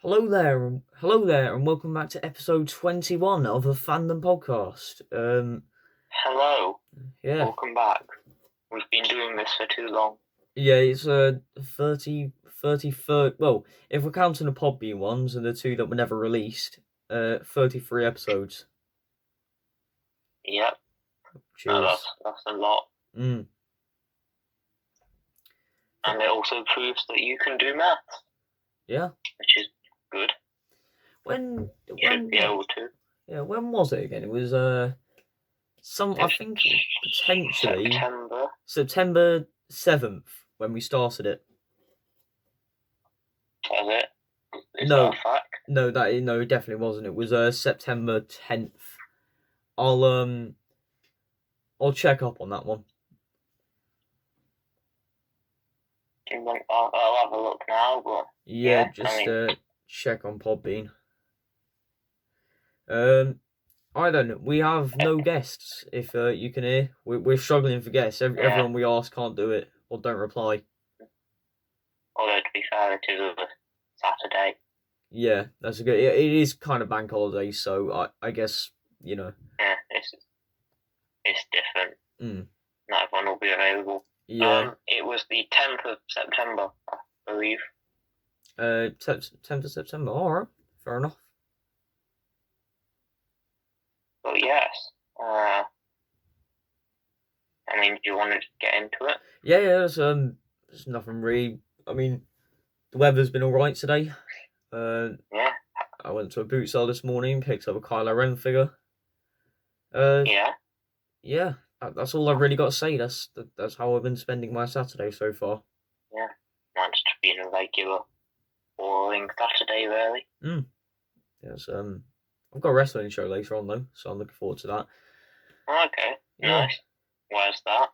Hello there, and welcome back to episode 21 of the Fandom Podcast. Hello, Yeah, welcome back. We've been doing this for too long. yeah, it's 33rd. Well, if we're counting the Podbean ones and the two that were never released, 33 episodes. Yep, Cheers. that's a lot. Mm. And it also proves that you can do math. Yeah. Which is good. When Should be able to. Yeah, when was it again? It was I think potentially September 7th when we started it. Was it? Is that a fact? No, it definitely wasn't. It was September 10th. I'll check up on that one. I'll have a look now, but check on Podbean. I don't know. We have no guests. If you can hear, we're struggling for guests. Everyone we ask can't do it or don't reply. Although to be fair, it is a Saturday. Yeah, that's a good. It is kind of bank holiday, so I guess you know. Yeah, it's different. Not everyone will be available. Yeah. It was the 10th of September, I believe. 10th of September. All right, fair enough. But yes, I mean, do you want to get into it? Yeah. There's nothing really. I mean, the weather's been all right today. Yeah. I went to a boot sale this morning, picked up a Kylo Ren figure. Yeah. Yeah. That's all I've really got to say. That's how I've been spending my Saturday so far. Yeah, mine's just been a regular, boring Saturday, really. Yes. I've got a wrestling show later on though, so I'm looking forward to that. Okay, nice. Where's that?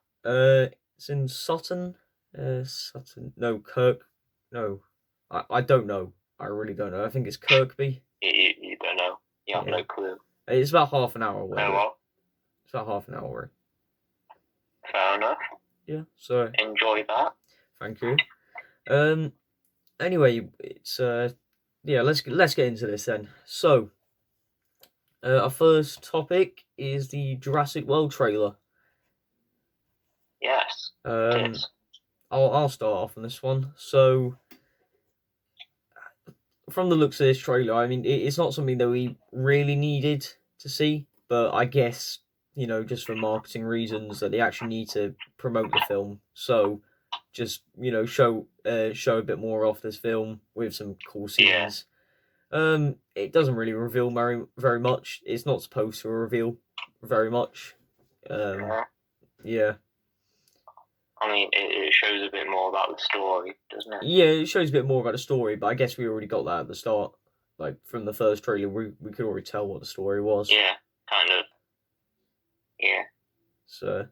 It's in Sutton. No, Kirk. No, I don't know. I really don't know. I think it's Kirkby. You don't know. You have no clue. It's about half an hour away. Oh well. It's about half an hour away. Fair enough. Yeah, so enjoy that. Thank you. Anyway, it's let's get into this then. So, our first topic is the Jurassic World trailer. Yes. I'll start off on this one. So, from the looks of this trailer, I mean, it's not something that we really needed to see, but I guess, just for marketing reasons, that they actually need to promote the film. So, just, show a bit more of this film with some cool scenes. Yeah. It doesn't really reveal very much. It's not supposed to reveal very much. Yeah. I mean, it shows a bit more about the story, doesn't it? Yeah, it shows a bit more about the story, but I guess we already got that at the start. Like, from the first trailer, we could already tell what the story was. Yeah, kind of. Yeah. So,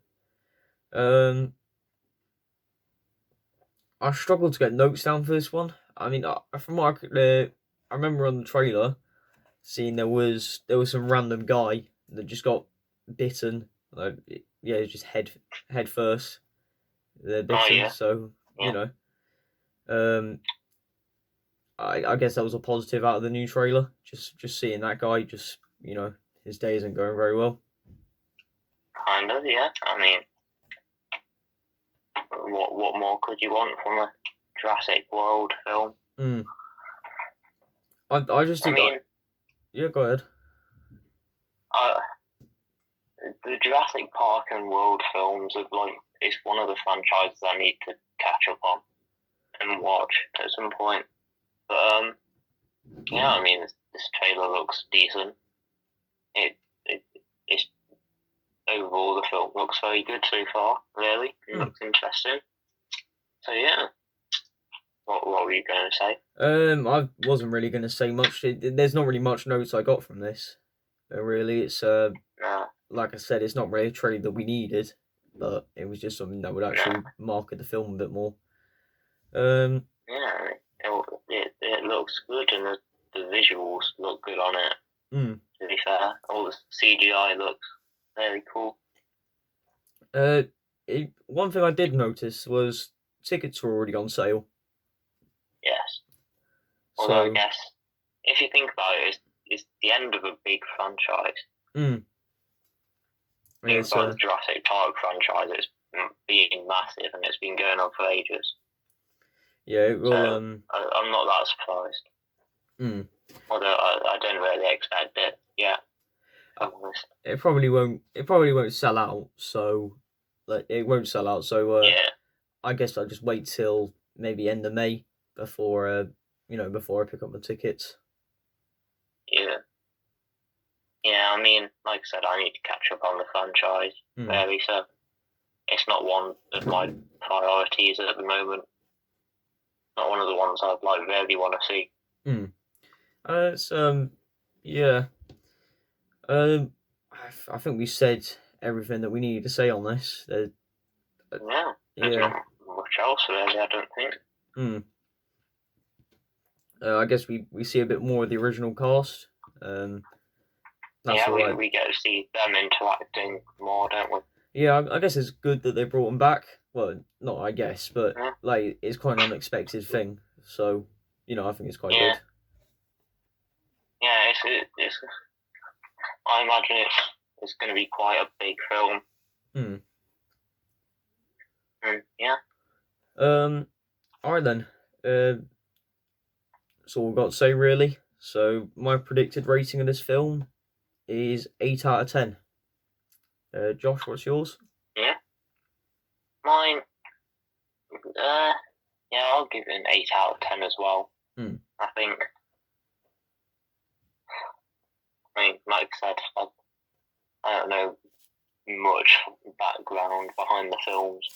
I struggled to get notes down for this one. I mean, from what I remember on the trailer, seeing there was some random guy that just got bitten. Just head first. They're bitten, so I guess that was a positive out of the new trailer. Just seeing that guy, his day isn't going very well. Kind of, yeah. I mean, what more could you want from a Jurassic World film? I just think. Yeah, go ahead. The Jurassic Park and World films it's one of the franchises I need to catch up on and watch at some point. But I mean, this trailer looks decent. It's overall the film looks very good so far. Really, it looks interesting. So yeah. What were you going to say? I wasn't really going to say much. There's not really much notes I got from this. Really, it's like I said, it's not really a trailer that we needed, but it was just something that would actually market the film a bit more. Yeah, it looks good, and the visuals look good on it. To be fair, all the CGI looks very cool. One thing I did notice was tickets were already on sale. Yes. Although I guess if you think about it, it's the end of a big franchise. Mm. Things like the Jurassic Park franchise, it's been massive and it's been going on for ages. Yeah, well, so I'm not that surprised. Although I don't really expect it. Yeah. It probably won't sell out. So, it won't sell out. So, yeah. I guess I'll just wait till maybe end of May before before I pick up the tickets. Yeah. Yeah, I mean, like I said, I need to catch up on the franchise, really, so it's not one of my priorities at the moment. Not one of the ones I'd really want to see. Yeah. I think we said everything that we needed to say on this. There's not much else really, I don't think. I guess we see a bit more of the original cast. We get to see them interacting more, don't we? Yeah, I guess it's good that they brought them back. Well, not I guess, but it's quite an unexpected thing. So, I think it's quite good. Yeah, it's. I imagine it's going to be quite a big film. Yeah. Alright then. That's all we've got to say, really. So, my predicted rating of this film is 8 out of 10. Josh, what's yours? Yeah. Mine. I'll give it an 8 out of 10 as well. I think. Like I said, I don't know much background behind the films.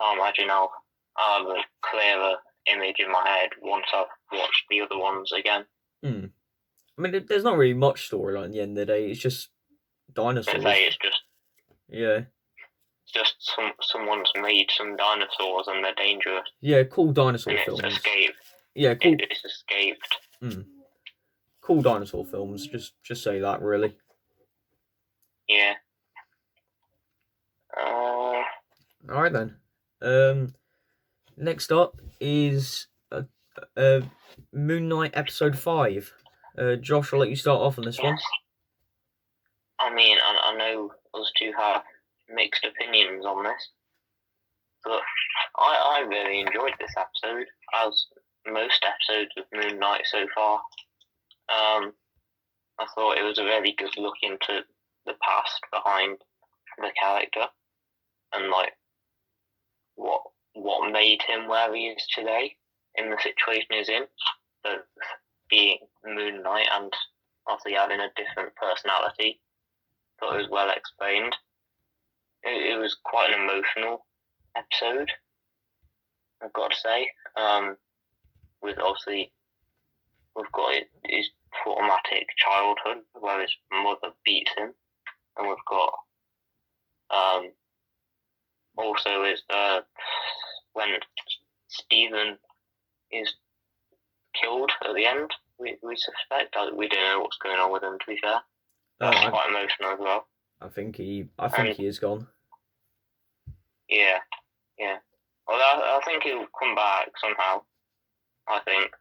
I imagine I'll have a clearer image in my head once I've watched the other ones again. I mean, there's not really much storyline at the end of the day. It's just dinosaurs. It's just yeah. It's just someone's made some dinosaurs and they're dangerous. Yeah, cool dinosaur and films. It's escaped. Yeah, cool. It's escaped. Cool dinosaur films. Just say that, really. Yeah. Alright then. Next up is Moon Knight Episode 5. Josh, I'll let you start off on this one. I mean, I know us two have mixed opinions on this, but I really enjoyed this episode, as most episodes of Moon Knight so far. I thought it was a really good look into the past behind the character and what made him where he is today in the situation he's in, both being Moon Knight and obviously having a different personality. Thought it was well explained. It was quite an emotional episode, I've got to say. We've got his traumatic childhood where his mother beats him, and we've got also is when Stephen is killed at the end. We suspect we don't know what's going on with him. To be fair, that's quite emotional as well. I think he is gone. Yeah. Well, I think he'll come back somehow. I think,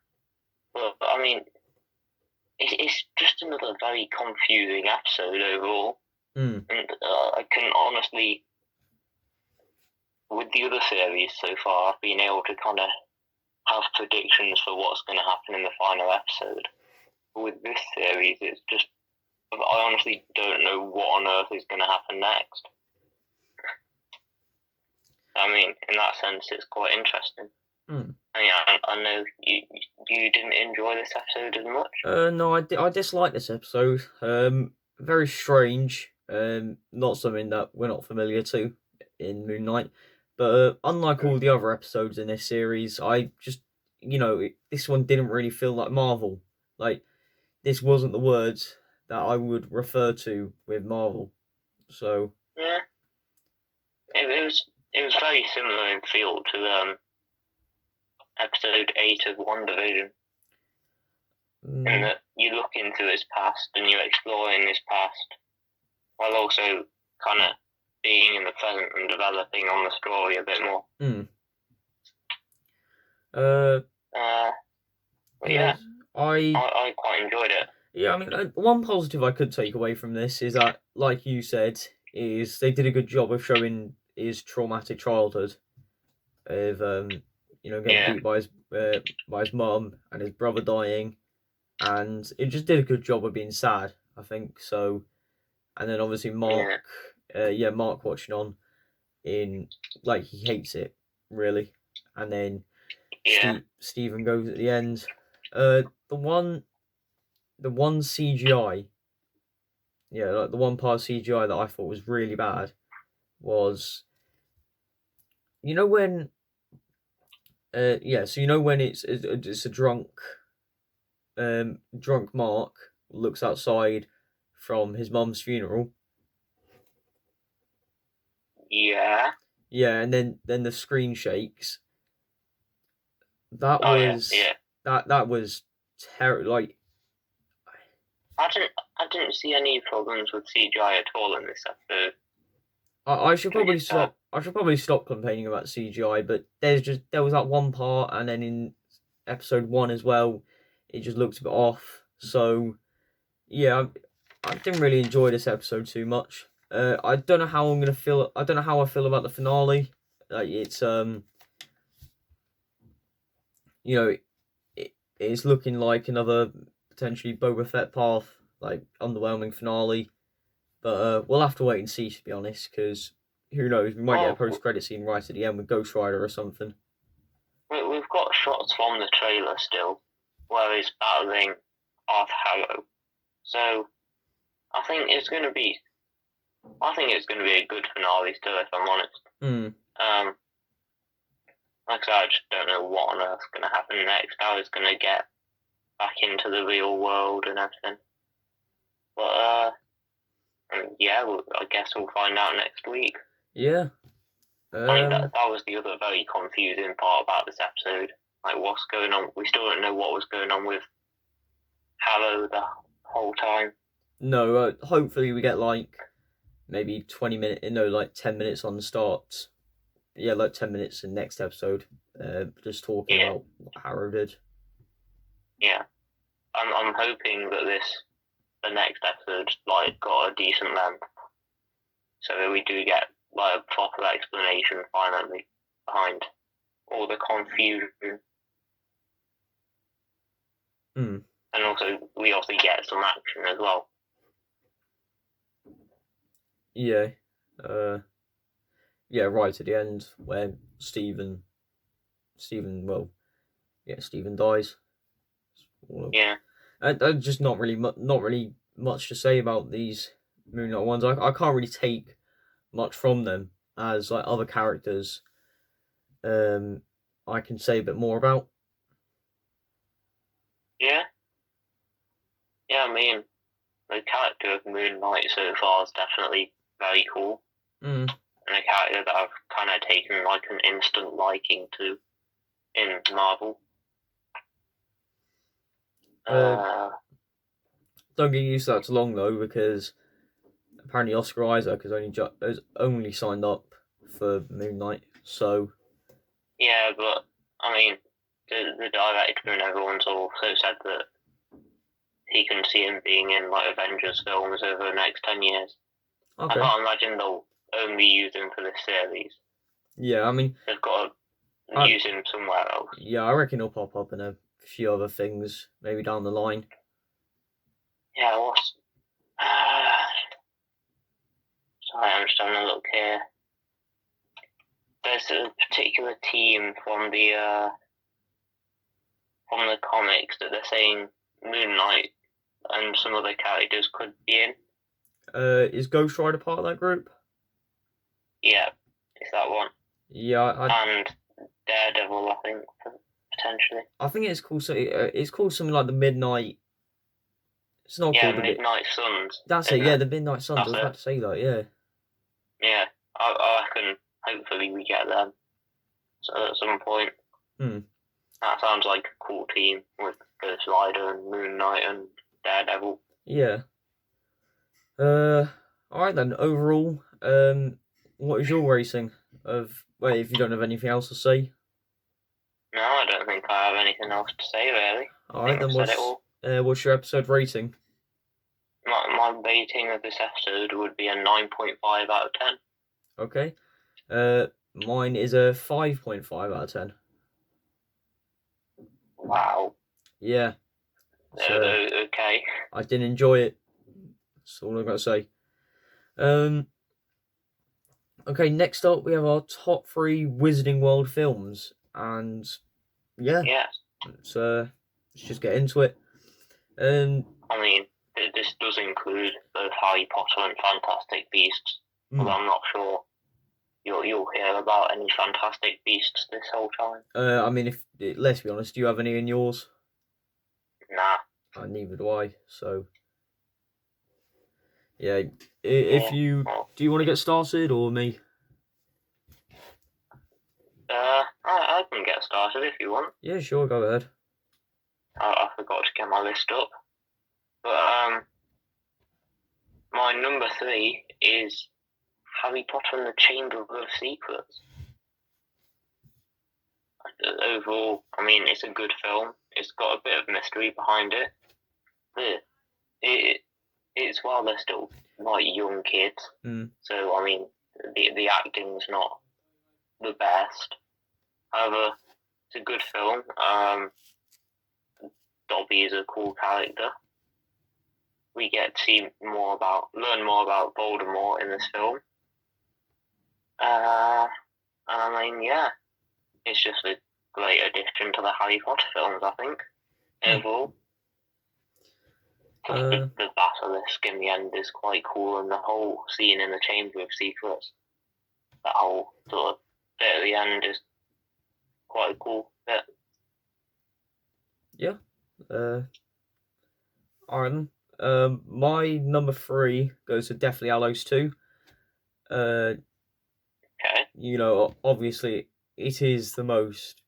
but I mean, it's just another very confusing episode overall. And I can honestly, with the other series so far, I've been able to kind of have predictions for what's going to happen in the final episode. But with this series, it's just, I honestly don't know what on earth is going to happen next. I mean, in that sense, it's quite interesting. I know you didn't enjoy this episode as much. No, I disliked this episode. Very strange. Not something that we're not familiar to in Moon Knight. But unlike all the other episodes in this series, I just, this one didn't really feel like Marvel. Like, this wasn't the words that I would refer to with Marvel. So yeah, it was very similar in feel to episode 8 of WandaVision. And that you look into his past and you're exploring his past while also kind of being in the present and developing on the story a bit more. I quite enjoyed it. Yeah, I mean, one positive I could take away from this is that, like you said, is they did a good job of showing his traumatic childhood of getting Yeah, beat by his mum and his brother dying, and it just did a good job of being sad, I think. So, and then obviously Mark watching on in like he hates it really, and then yeah, Stephen goes at the end. The one CGI, yeah, like the one part of CGI that I thought was really bad was when when it's a drunk Mark looks outside from his mum's funeral. yeah. Yeah, and then the screen shakes. That Oh yeah, was yeah. that was terrible. Like I didn't see any problems with CGI at all in this episode. I should probably Just, stop. I should probably stop complaining about CGI. But there was that one part, and then in episode 1 as well, it just looked a bit off. So yeah, I didn't really enjoy this episode too much. I don't know how I'm gonna feel. I don't know how I feel about the finale. Like it's it's looking like another potentially Boba Fett path, like underwhelming finale. But we'll have to wait and see, to be honest, because who knows? We might get a well, post-credit scene right at the end with Ghost Rider or something. we've got shots from the trailer still, where he's battling Arth Harrow. So I think it's going to be a good finale still, if I'm honest. Like I said, I just don't know what on earth's going to happen next. How he's going to get back into the real world and everything. But I guess we'll find out next week. Yeah. I mean, that was the other very confusing part about this episode. Like, what's going on? We still don't know what was going on with Harrow the whole time. No, hopefully we get like maybe 20 minutes, like 10 minutes on the start. Yeah, like 10 minutes in next episode. Just talking about what Harrow did. Yeah. I'm hoping that the next episode, like, got a decent length. So that we do get, like, a proper explanation finally behind all the confusion. And we also get some action as well. Yeah. Right at the end where Stephen dies. Yeah. Just not really much to say about these Moon Knight ones. I can't really take much from them as like other characters. I can say a bit more about. Yeah. Yeah, I mean, the character of Moon Knight so far is definitely very cool. And a character that I've kind of taken like an instant liking to in Marvel. Don't get used to that too long though, because apparently Oscar Isaac has only signed up for Moon Knight. So yeah, but I mean, the director and everyone's also said that he can see him being in like Avengers films over the next 10 years. Okay. I can't imagine they'll only use him for this series. Yeah, I mean, they've got to use him somewhere else. Yeah, I reckon he'll pop up in a few other things maybe down the line. Yeah, sorry, I'm just having a look here. There's a particular team from the comics that they're saying Moon Knight and some other characters could be in. Is Ghost Rider part of that group? Yeah, it's that one. Yeah, and Daredevil, I think, potentially. I think it's called something like the Midnight. It's not called the Midnight Suns. That's it. Yeah, the Midnight Suns. I was about to say that. Yeah. Yeah, I reckon. Hopefully, we get them at some point. That sounds like a cool team with Ghost Rider and Moon Knight and Daredevil. Yeah. Alright then. Overall, what is your rating of? Well, if you don't have anything else to say. No, I don't think I have anything else to say, really. All right, then I've said it all. what's your episode rating? My rating of this episode would be a 9.5 out of 10. Okay. Mine is a 5.5 out of 10. Wow. Yeah. So, okay. I did enjoy it. That's all I've got to say. Okay, next up we have our top 3 Wizarding World films, and yeah, let's just get into it. I mean, this does include both Harry Potter and Fantastic Beasts, but I'm not sure you'll hear about any Fantastic Beasts this whole time. I mean, let's be honest, do you have any in yours? Nah. Neither do I. So, yeah. If you do, you want to get started or me? I can get started if you want. Yeah, sure. Go ahead. I forgot to get my list up, but my number 3 is Harry Potter and the Chamber of Secrets. Overall, I mean, it's a good film. It's got a bit of mystery behind it. But it's while they're still like young kids. So I mean, the acting's not the best. However, it's a good film. Dobby is a cool character. We get to learn more about Voldemort in this film. I mean, yeah, it's just a great addition to the Harry Potter films, I think. Overall. The basilisk in the end is quite cool, and the whole scene in the Chamber of Secrets, that whole sort of bit at the end is quite a cool bit. Yeah. Alright. My number 3 goes to Deathly Hallows 2. Okay. You know, obviously, it is the most.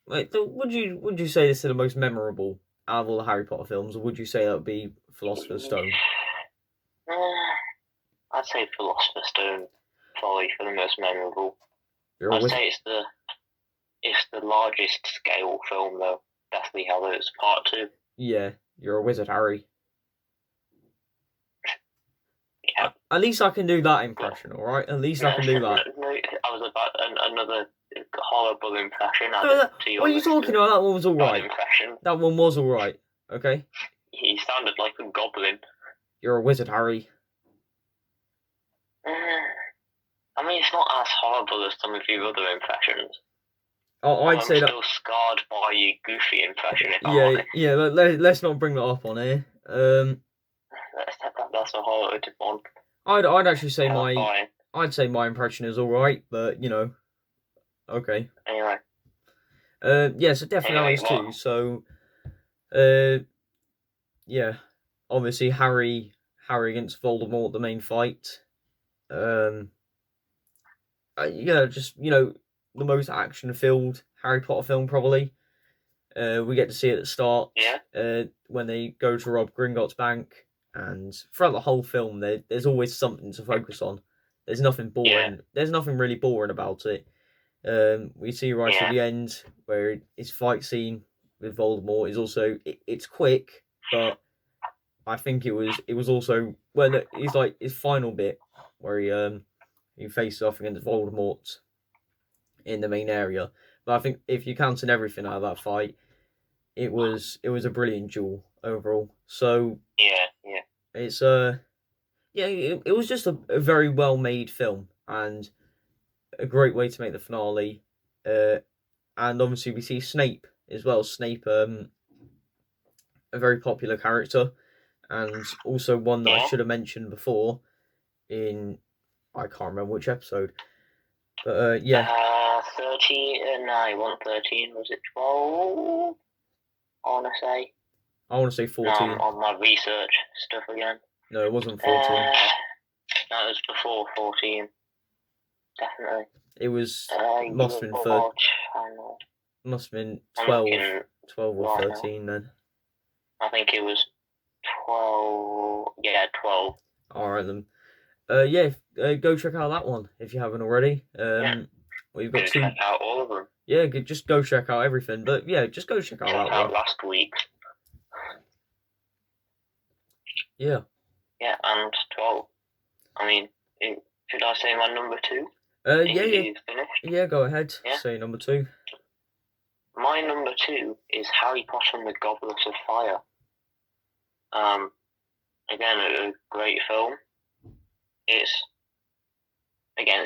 Would you say this is the most memorable out of all the Harry Potter films, or would you say that would be Philosopher's Stone? I'd say Philosopher's Stone probably for the most memorable. I'd say it's the largest scale film though. Deathly Hallows Part 2. Yeah, you're a wizard, Harry. Yeah. At least I can do that impression, all right? At least I can do that. No, I was about another horrible impression. What are you talking about? That one was all right. That one was all right. Okay. He sounded like a goblin. You're a wizard, Harry. I mean, it's not as horrible as some of your other impressions. Oh, I'd say that. I'm still scarred by your goofy impression. Yeah. Let's not bring that up on here. That's a horrible one. I'd actually say I'd say my impression is all right, but you know, okay. Anyway. Yeah. So definitely Hallows 2. So, yeah, obviously Harry against Voldemort, the main fight. Yeah, just the most action-filled Harry Potter film probably. We get to see it at the start. Yeah. When they go to rob Gringotts Bank, and throughout the whole film, there's always something to focus on. There's nothing boring. Yeah. There's nothing really boring about it. We see right at the end where his fight scene with Voldemort is also it's quick, but I think it was also he's like his final bit where he faces off against Voldemort in the main area. But I think if you counted everything out of that fight, it was a brilliant duel overall. So it's it was just a very well made film and a great way to make the finale. And obviously we see Snape as well. Snape, a very popular character, and also one that I should have mentioned before in I can't remember which episode, but 13. No, I want 13. Was it 12? I want to say 14. No, on my research stuff again. No, it wasn't 14. No, it was before 14. Definitely. It was must have been 12 or 13 then. I think it was 12. Yeah, 12. Alright then. Go check out that one if you haven't already. We've got check out all of them. Yeah, just go check out everything. But yeah, just go check out Check that out one. last week. Yeah. Yeah, and 12. I mean, should I say my number 2? Yeah. You finished? Yeah, go ahead. Yeah. Say number 2. My number 2 is Harry Potter and the Goblet of Fire. Again, a great film. It's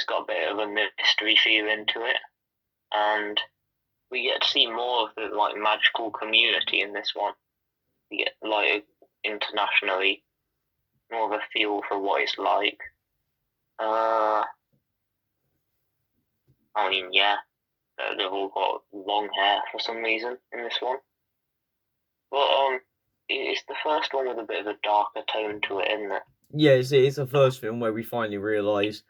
got a bit of a mystery feeling to it, and we get to see more of the magical community in this one. We get internationally more of a feel for what it's like. I mean, yeah, they've all got long hair for some reason in this one, but it's the first one with a bit of a darker tone to it, isn't it? Yeah, it's the first film where we finally realise,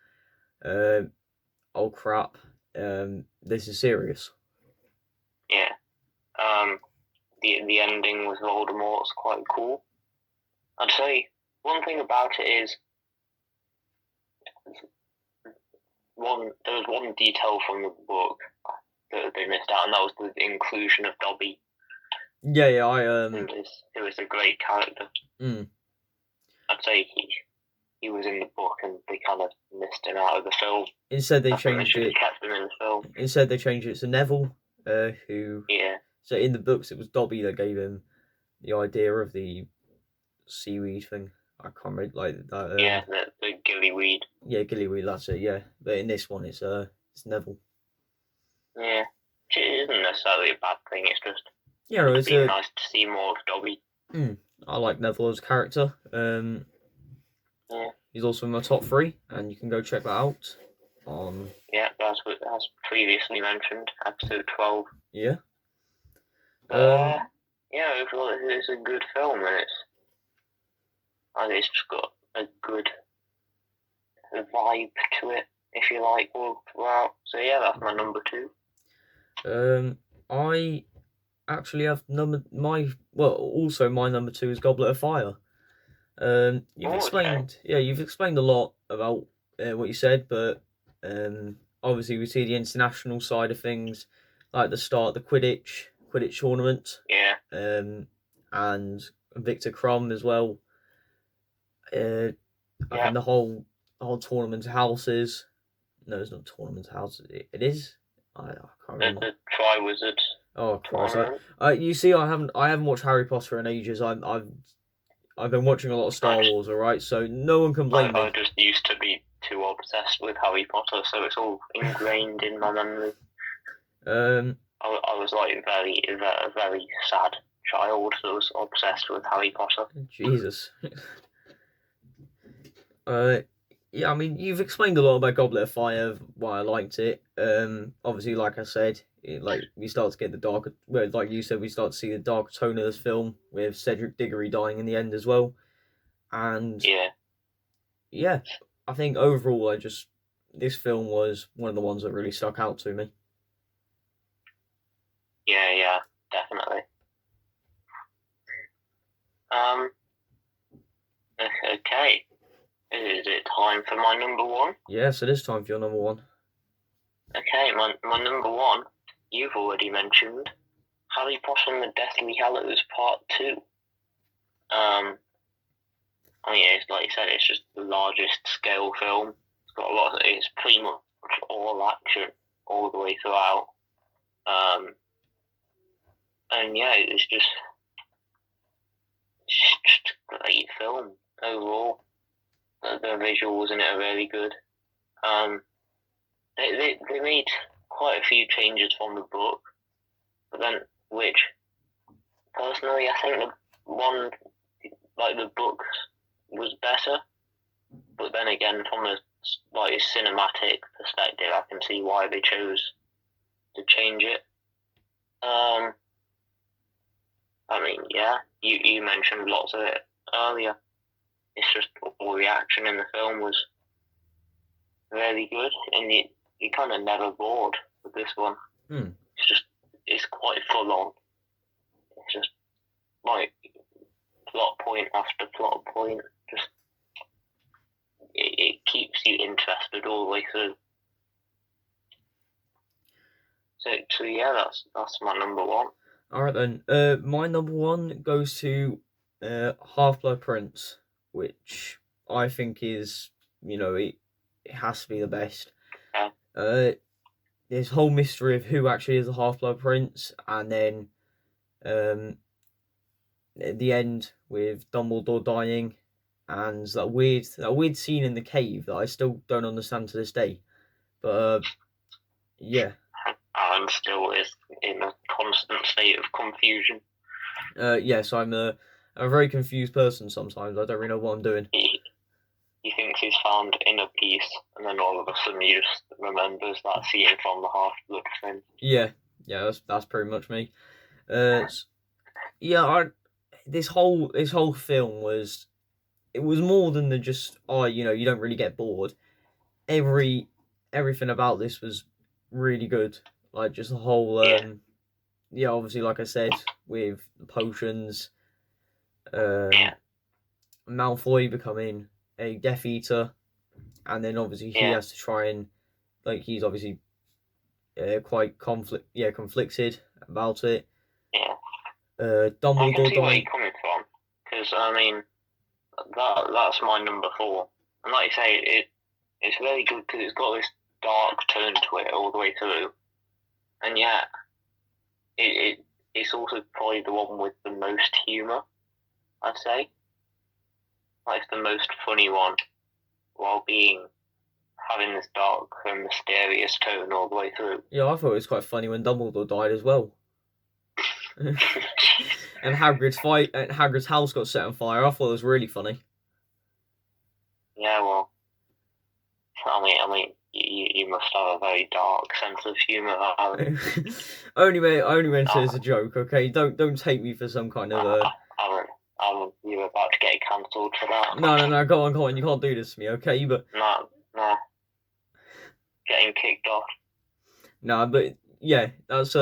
oh crap, this is serious. Yeah. The ending with Voldemort's quite cool. I'd say one thing about it is there was one detail from the book that they missed out, and that was the inclusion of Dobby. Yeah, It was a great character. I'd say he was in the book, and they kind of missed him out of the film. Instead, they changed it. Kept him in the film. Instead, they changed it to Neville, who. Yeah. So in the books, it was Dobby that gave him the idea of the seaweed thing. I can't remember that. Yeah, the gillyweed. Yeah, gillyweed. That's it. Yeah, but in this one, it's Neville. Yeah, it isn't necessarily a bad thing. It's just it's nice to see more of Dobby. I like Neville as a character. Yeah. He's also in my top 3, and you can go check that out on. Yeah, as previously mentioned, episode 12. Yeah. Yeah, overall it's a good film, and it's just got a good vibe to it, if you like, all throughout. So yeah, that's my number 2. I actually have also my number 2 is Goblet of Fire. You've explained a lot about what you said, but obviously we see the international side of things, like the start, the Quidditch tournament. Yeah. And Victor Crumb as well. I think the whole tournament houses. No, it's not tournament houses. It is. I can't remember. The Triwizard. Oh Christ! You see, I haven't watched Harry Potter in ages. I've been watching a lot of Star Wars. All right, so no one can blame me. I just used to be too obsessed with Harry Potter, so it's all ingrained in my memory. I was like a very sad child that was obsessed with Harry Potter. Jesus. Yeah, I mean, you've explained a lot about Goblet of Fire, why I liked it. Obviously, like I said, we start to get the darker, well, like you said, we start to see the dark tone of this film with Cedric Diggory dying in the end as well. And yeah, I think overall, this film was one of the ones that really stuck out to me. Yeah, definitely. Okay. Is it time for my number 1? Yes, it is time for your number 1. Okay, my number 1, you've already mentioned, Harry Potter and the Deathly Hallows Part 2. I mean, it's like you said, it's just the largest scale film. It's got it's pretty much all action all the way throughout. And yeah, it's just a great film overall. The visuals in it are really good. They made quite a few changes from the book, but then which personally I think the book was better. But then again, from a cinematic perspective, I can see why they chose to change it. I mean, yeah, you mentioned lots of it earlier. It's just all the action in the film was really good, and you kind of never bored with this one. It's quite full on. It's just like plot point after plot point. Just it keeps you interested all the way through. So yeah, that's my number one. Alright then. My number one goes to Half-Blood Prince, which I think is, it has to be the best. Yeah. This whole mystery of who actually is the Half-Blood Prince, and then at the end with Dumbledore dying, and that weird scene in the cave that I still don't understand to this day. But yeah. I'm still in a constant state of confusion. Yes, I'm a very confused person sometimes. I don't really know what I'm doing. He thinks he's found inner peace, and then all of a sudden he just remembers that scene from the Half-Blood Prince. Yeah, that's pretty much me. This whole film was more than the just you don't really get bored. Everything about this was really good. Like just the whole obviously like I said with the potions, Malfoy becoming a Death Eater, and then obviously he has to try and he's obviously quite conflicted about it. Yeah. Dumbledore I can see where dying. you're coming from, because I mean that's my number 4, and like you say, it's very good because it's got this dark tone to it all the way through, and yet it's also probably the one with the most humour, I'd say. Like it's the most funny one, while having this dark and mysterious tone all the way through. Yeah, I thought it was quite funny when Dumbledore died as well. And Hagrid's house got set on fire. I thought it was really funny. Yeah, well, I mean, you must have a very dark sense of humour. only meant it as a joke. Okay, don't take me for some kind of you're about to get cancelled for that. No, go on. You can't do this to me, okay? But no, getting kicked off. No, but yeah, that's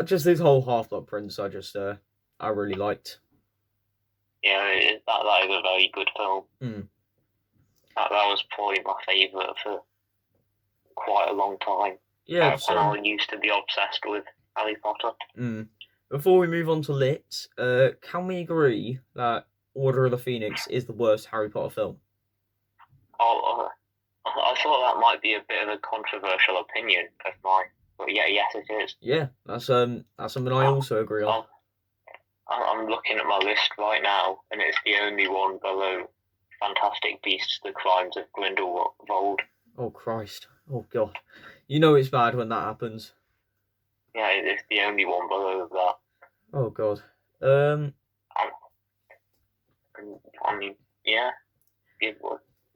just this whole Half-Blood Prince. I really liked. Yeah, that is a very good film. That was probably my favourite for quite a long time. Yeah, and I used to be obsessed with Harry Potter. Before we move on to Lit, can we agree that Order of the Phoenix is the worst Harry Potter film? I thought that might be a bit of a controversial opinion of mine, but yes, it is. Yeah, that's something I also agree on. I'm looking at my list right now, and it's the only one below Fantastic Beasts: The Crimes of Grindelwald. Oh Christ! Oh God! You know it's bad when that happens. Yeah, it's the only one below that. Oh God. I mean, yeah.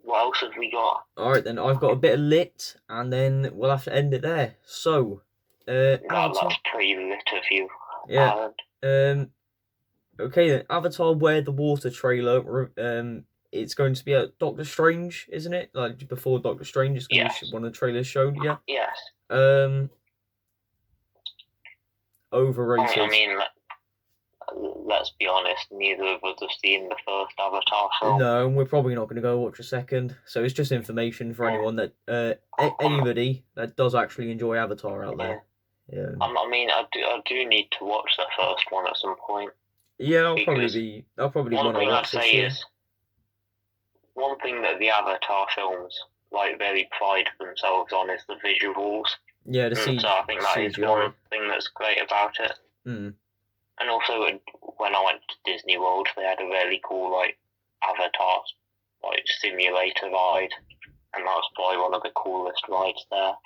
What else have we got? Alright then, I've got a bit of Lit, and then we'll have to end it there. So, That's pretty lit of you. Yeah. Okay then, Avatar: Where the Water trailer. It's going to be at Doctor Strange, isn't it? Like before Doctor Strange, it's going to be one of the trailers showed. Yeah. Yes. Overrated. I mean, let's be honest, neither of us have seen the first Avatar film. No, and we're probably not going to go watch a second. So it's just information for anyone that anybody that does actually enjoy Avatar out there. Yeah. I mean, I do need to watch the first one at some point. Yeah, I'll probably want to watch this year. One thing that the Avatar films very pride themselves on is the visuals. Yeah, the CGI. So I think that is one thing that's great about it. And also, when I went to Disney World, they had a really cool Avatar simulator ride, and that was probably one of the coolest rides there.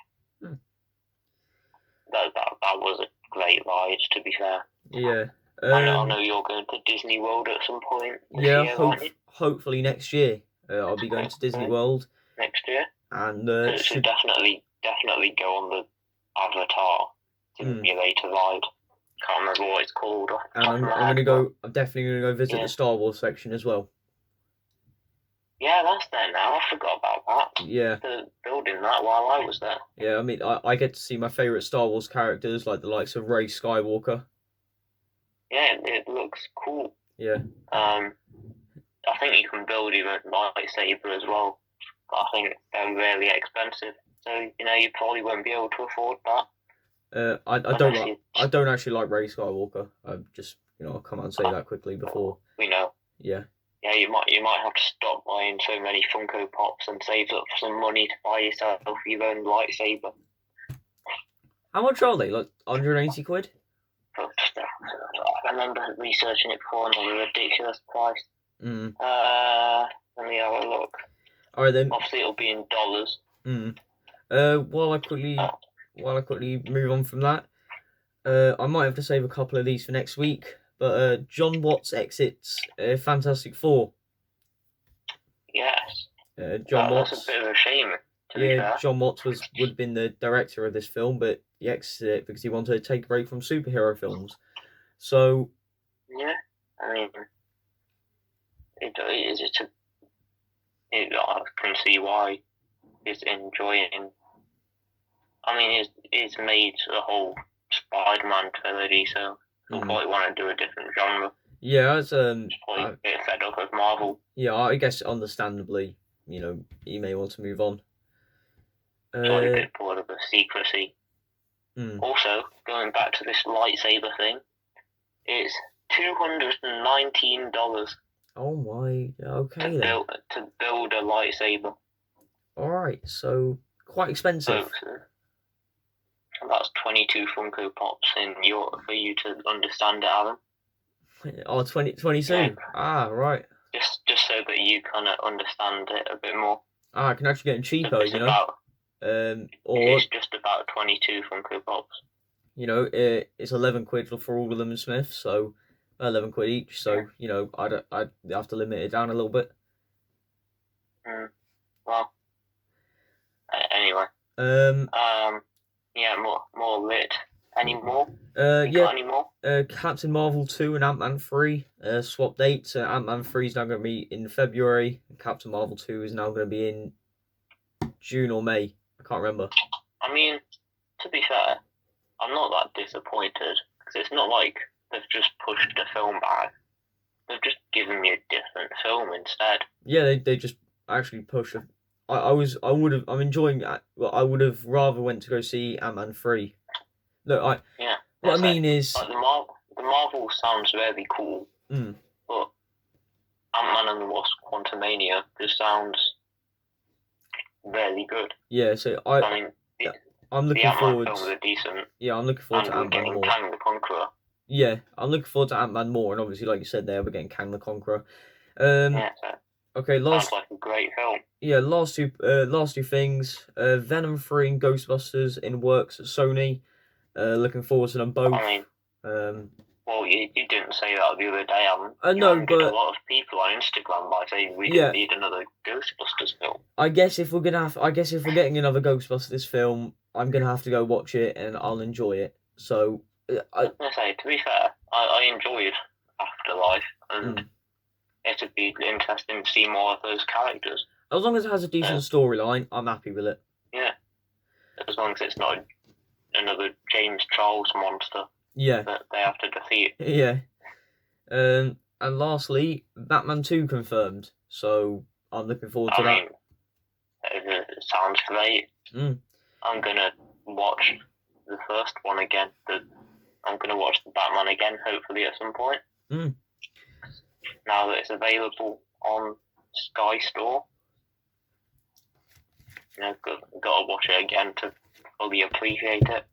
That was a great ride, to be fair. Yeah. I know you're going to Disney World at some point this year, aren't you? Hopefully next year. I'll be going to Disney World next year, and so definitely go on the Avatar simulator ride. Can't remember what it's called. And I'm definitely gonna go visit the Star Wars section as well. Yeah, that's there now. I forgot about that. Yeah. They're building that while I was there. Yeah, I mean, I get to see my favourite Star Wars characters, like the likes of Rey Skywalker. Yeah, it looks cool. Yeah. I think you can build even lightsaber as well, but I think they're really expensive. So you probably won't be able to afford that. I don't actually like Rey Skywalker. I just I'll come out and say that quickly before. We know. Yeah. Yeah, you might have to stop buying so many Funko Pops and save up some money to buy yourself your own lightsaber. How much are they? Like 180 quid? I remember researching it before and it was a ridiculous price. Let me have a look. Alright then. Obviously it'll be in dollars. While I quickly move on from that, I might have to save a couple of these for next week. But John Watts exits Fantastic Four. Yes. John Watts. That's a bit of a shame. John Watts would have been the director of this film, but he exited it because he wanted to take a break from superhero films. So. Yeah, I mean, I can see why he's enjoying. I mean, he's made a whole Spider-Man trilogy, so he'll probably want to do a different genre. Yeah, he's probably a bit fed up with Marvel. Yeah, I guess understandably, he may want to move on. Probably a bit bored of the secrecy. Also, going back to this lightsaber thing, it's $219. Oh my, okay then. To build a lightsaber. Alright, so quite expensive. So that's 22 Funko Pops for you to understand it, Alan. Oh, 22? Yeah. Ah, right. Just so that you kind of understand it a bit more. I can actually get them cheaper, It's just about 22 Funko Pops. It's 11 quid for all of them in Smith, so 11 quid each. So I'd have to limit it down a little bit. Well. Anyway. Yeah, more lit. Any more? Yeah. Any more? Captain Marvel 2 and Ant-Man 3 swap dates. Ant-Man 3 is now going to be in February. Captain Marvel 2 is now going to be in June or May. I can't remember. I mean, to be fair, I'm not that disappointed because it's not like they've just pushed the film back. They've just given me a different film instead. Yeah, they just actually pushed it. I'm enjoying that. Well, I would have rather went to go see Ant-Man 3. Look, what I mean is like the Marvel sounds very cool, but Ant-Man and the Wasp: Quantumania just sounds really good. Yeah, so I'm looking forward. The Ant-Man films are decent. Yeah, I'm looking forward to Ant-Man more. Kang the Conqueror. Yeah, I'm looking forward to Ant-Man more, and obviously, like you said, there we're getting Kang the Conqueror. Okay, sounds like a great film. Yeah, last two things. Venom 3 and Ghostbusters in works at Sony. Looking forward to them both. I mean, well, you didn't say that the other day, Alan. No, but a lot of people on Instagram by saying we didn't need another Ghostbusters film. I guess if we're getting another Ghostbusters film, I'm gonna have to go watch it and I'll enjoy it. So I was gonna say, to be fair, I enjoyed Afterlife, and it'd be interesting to see more of those characters. As long as it has a decent storyline, I'm happy with it. Yeah, as long as it's not another James Charles monster. Yeah. That they have to defeat. Yeah. And lastly, Batman 2 confirmed. So I'm looking forward to that. It sounds great. I'm gonna watch the first one again. I'm gonna watch the Batman again, hopefully at some point. Now that it's available on Sky Store, gotta watch it again to fully appreciate it.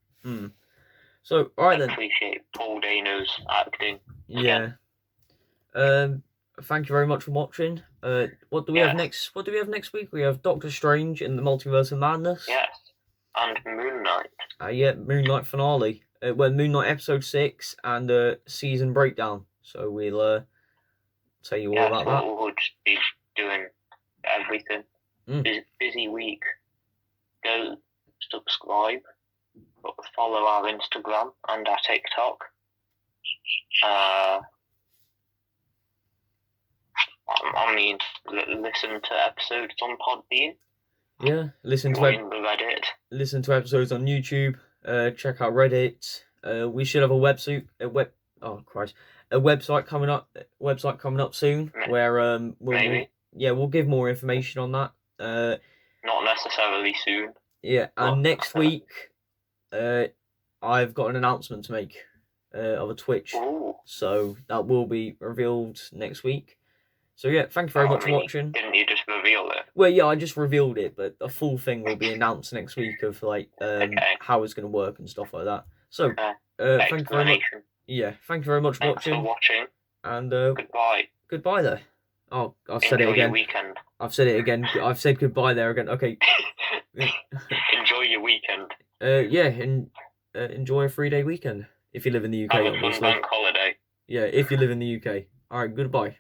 So, alright then. Appreciate Paul Dano's acting. Yeah. Thank you very much for watching. What do we have next? What do we have next week? We have Doctor Strange in the Multiverse of Madness. Yes. And Moon Knight. Yeah, Moon Knight finale. Moon Knight episode 6 and season breakdown. So we'll tell you all about that. We'll just be doing everything. Busy week. Go subscribe. Follow our Instagram and our TikTok. Listen to episodes on Podbean. Yeah, listen to Reddit. Listen to episodes on YouTube. Check out Reddit. We should have a website coming up soon. Where we'll give more information on that. Not necessarily soon. Yeah, and What? next week, I've got an announcement to make of a Twitch, Ooh. so that will be revealed next week. So yeah, thank you very much for watching. Didn't you just reveal it? Well, yeah, I just revealed it, but a full thing will be announced next week of like Okay. how it's going to work and stuff like that. So, Okay. thank you very much. Explanation. Yeah, thank you very much for Thanks for watching, watching. and Goodbye. goodbye there. Oh, I've said it Enjoy your again. weekend. I've said it again. I've said goodbye there again. Okay. Enjoy your weekend. Yeah, and enjoy a 3-day weekend if you live in the UK, Have a fun obviously. bank holiday. Yeah, if you live in the UK. All right, goodbye.